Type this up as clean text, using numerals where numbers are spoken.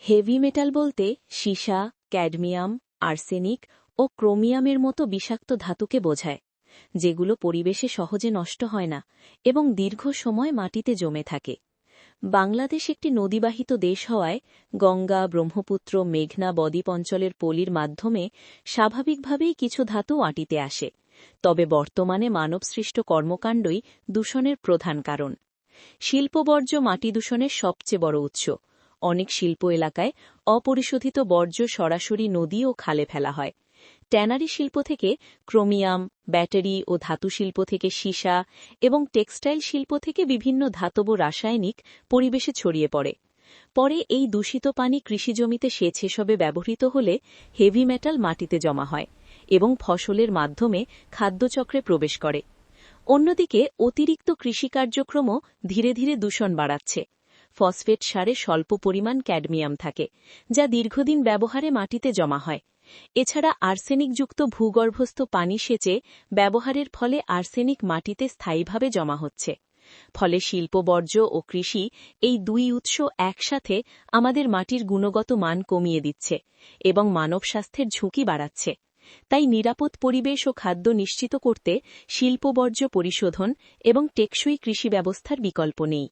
Heavy metal বলতে সীসা, cadmium, arsenic ও ক্রোমিয়ামের মতো বিষাক্ত ধাতুকে বোঝায়, যেগুলো পরিবেশে সহজে নষ্ট হয় না এবং দীর্ঘ সময় মাটিতে জমে থাকে। বাংলাদেশ একটি নদীবাহিত দেশ হওয়ায় গঙ্গা, ব্রহ্মপুত্র, মেঘনা বদ্বীপ অঞ্চলের পলির মাধ্যমে স্বাভাবিকভাবেই কিছু ধাতু মাটিতে আসে। তবে বর্তমানে মানবসৃষ্ট কর্মকাণ্ডই দূষণের প্রধান কারণ। শিল্পবর্জ্য মাটি দূষণের সবচেয়ে বড় উৎস। অনেক শিল্প এলাকায় অপরিশোধিত বর্জ্য সরাসরি নদী ও খালে ফেলা হয়। ট্যানারি শিল্প থেকে ক্রোমিয়াম, ব্যাটারি ও ধাতু শিল্প থেকে সীসা এবং টেক্সটাইল শিল্প থেকে বিভিন্ন ধাতব রাসায়নিক পরিবেশে ছড়িয়ে পড়ে। পরে এই দূষিত পানি কৃষিজমিতে সেচ হিসেবে ব্যবহৃত হলে হেভি মেটাল মাটিতে জমা হয় এবং ফসলের মাধ্যমে খাদ্যচক্রে প্রবেশ করে। অন্যদিকে অতিরিক্ত কৃষি কার্যক্রমও ধীরে ধীরে দূষণ বাড়াচ্ছে। ফসফেট সারে স্বল্প পরিমাণ ক্যাডমিয়াম থাকে, যা দীর্ঘদিন ব্যবহারে মাটিতে জমা হয়। এছাড়া আর্সেনিকযুক্ত ভূগর্ভস্থ পানি সেচে ব্যবহারের ফলে আর্সেনিক মাটিতে স্থায়ীভাবে জমা হচ্ছে। ফলে শিল্প বর্জ্য ও কৃষি, এই দুই উৎস একসাথে আমাদের মাটির গুণগত মান কমিয়ে দিচ্ছে এবং মানব স্বাস্থ্যের ঝুঁকি বাড়াচ্ছে। তাই নিরাপদ পরিবেশ ও খাদ্য নিশ্চিত করতে শিল্প বর্জ্য পরিশোধন এবং টেকসই কৃষি ব্যবস্থার বিকল্প নেই।